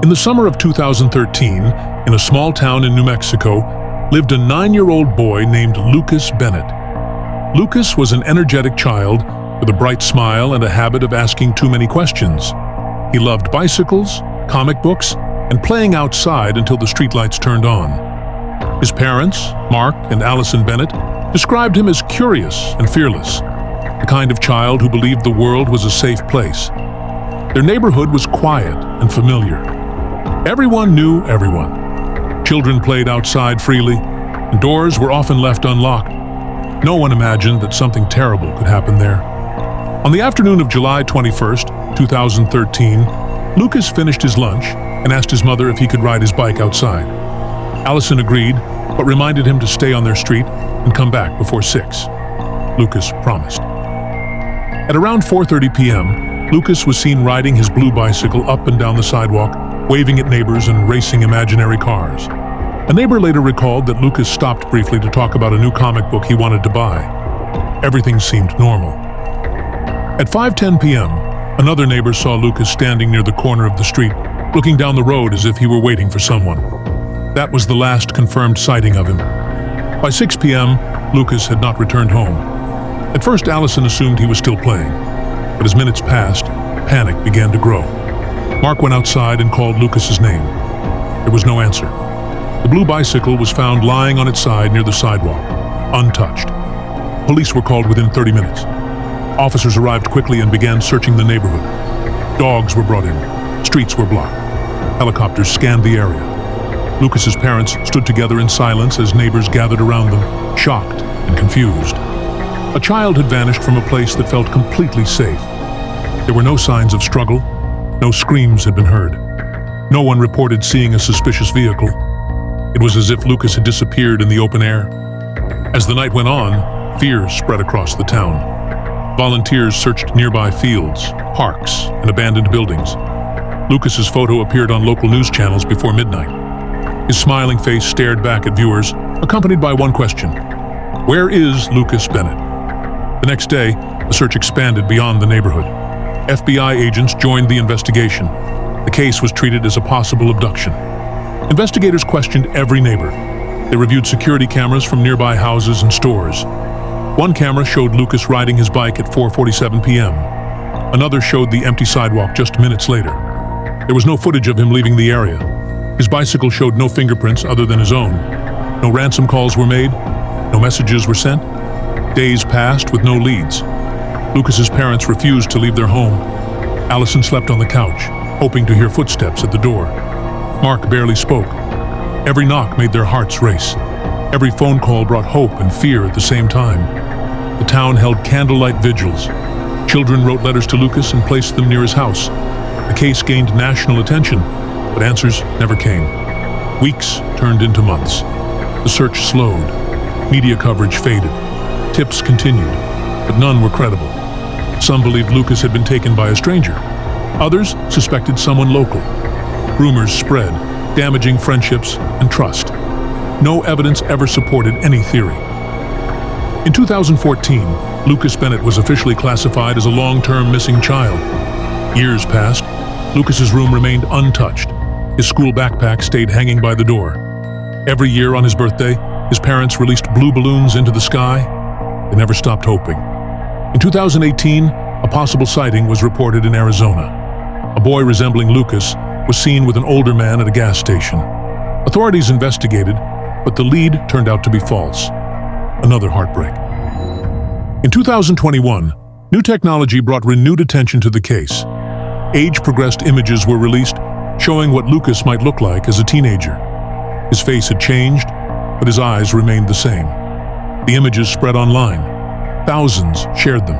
In the summer of 2013, in a small town in New Mexico, lived a 9-year-old boy named Lucas Bennett. Lucas was an energetic child with a bright smile and a habit of asking too many questions. He loved bicycles, comic books, and playing outside until the streetlights turned on. His parents, Mark and Allison Bennett, described him as curious and fearless, the kind of child who believed the world was a safe place. Their neighborhood was quiet and familiar. Everyone knew everyone. Children played outside freely, and doors were often left unlocked. No one imagined that something terrible could happen there. On the afternoon of July 21st, 2013, Lucas finished his lunch and asked his mother if he could ride his bike outside. Allison agreed, but reminded him to stay on their street and come back before 6. Lucas promised. At around 4:30 p.m., Lucas was seen riding his blue bicycle up and down the sidewalk, waving at neighbors and racing imaginary cars. A neighbor later recalled that Lucas stopped briefly to talk about a new comic book he wanted to buy. Everything seemed normal. At 5:10 p.m., another neighbor saw Lucas standing near the corner of the street, looking down the road as if he were waiting for someone. That was the last confirmed sighting of him. By 6 p.m., Lucas had not returned home. At first, Allison assumed he was still playing, but as minutes passed, panic began to grow. Mark went outside and called Lucas's name. There was no answer. The blue bicycle was found lying on its side near the sidewalk, untouched. Police were called within 30 minutes. Officers arrived quickly and began searching the neighborhood. Dogs were brought in. Streets were blocked. Helicopters scanned the area. Lucas's parents stood together in silence as neighbors gathered around them, shocked and confused. A child had vanished from a place that felt completely safe. There were no signs of struggle. No screams had been heard. No one reported seeing a suspicious vehicle. It was as if Lucas had disappeared in the open air. As the night went on, fear spread across the town. Volunteers searched nearby fields, parks, and abandoned buildings. Lucas's photo appeared on local news channels before midnight. His smiling face stared back at viewers, accompanied by one question: where is Lucas Bennett? The next day, the search expanded beyond the neighborhood. FBI agents joined the investigation. The case was treated as a possible abduction. Investigators questioned every neighbor. They reviewed security cameras from nearby houses and stores. One camera showed Lucas riding his bike at 4:47 p.m. Another showed the empty sidewalk just minutes later. There was no footage of him leaving the area. His bicycle showed no fingerprints other than his own. No ransom calls were made. No messages were sent. Days passed with no leads. Lucas's parents refused to leave their home. Allison slept on the couch, hoping to hear footsteps at the door. Mark barely spoke. Every knock made their hearts race. Every phone call brought hope and fear at the same time. The town held candlelight vigils. Children wrote letters to Lucas and placed them near his house. The case gained national attention, but answers never came. Weeks turned into months. The search slowed. Media coverage faded. Tips continued, but none were credible. Some believed Lucas had been taken by a stranger. Others suspected someone local. Rumors spread, damaging friendships and trust. No evidence ever supported any theory. In 2014, Lucas Bennett was officially classified as a long-term missing child. Years passed. Lucas's room remained untouched. His school backpack stayed hanging by the door. Every year on his birthday, his parents released blue balloons into the sky. They never stopped hoping. In 2018, a possible sighting was reported in Arizona. A boy resembling Lucas was seen with an older man at a gas station. Authorities investigated, but the lead turned out to be false. Another heartbreak. In 2021, new technology brought renewed attention to the case. Age-progressed images were released, showing what Lucas might look like as a teenager. His face had changed, but his eyes remained the same. The images spread online. Thousands shared them.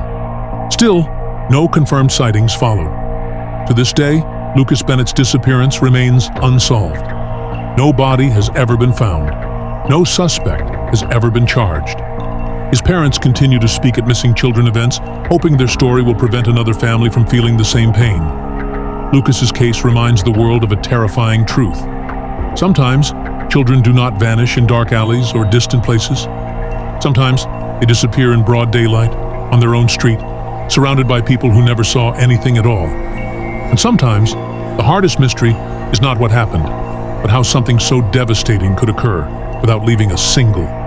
Still, no confirmed sightings followed. To this day, Lucas Bennett's disappearance remains unsolved. No body has ever been found. No suspect has ever been charged. His parents continue to speak at missing children events, hoping their story will prevent another family from feeling the same pain. Lucas's case reminds the world of a terrifying truth. Sometimes, children do not vanish in dark alleys or distant places. Sometimes, they disappear in broad daylight, on their own street, surrounded by people who never saw anything at all. And sometimes, the hardest mystery is not what happened, but how something so devastating could occur without leaving a single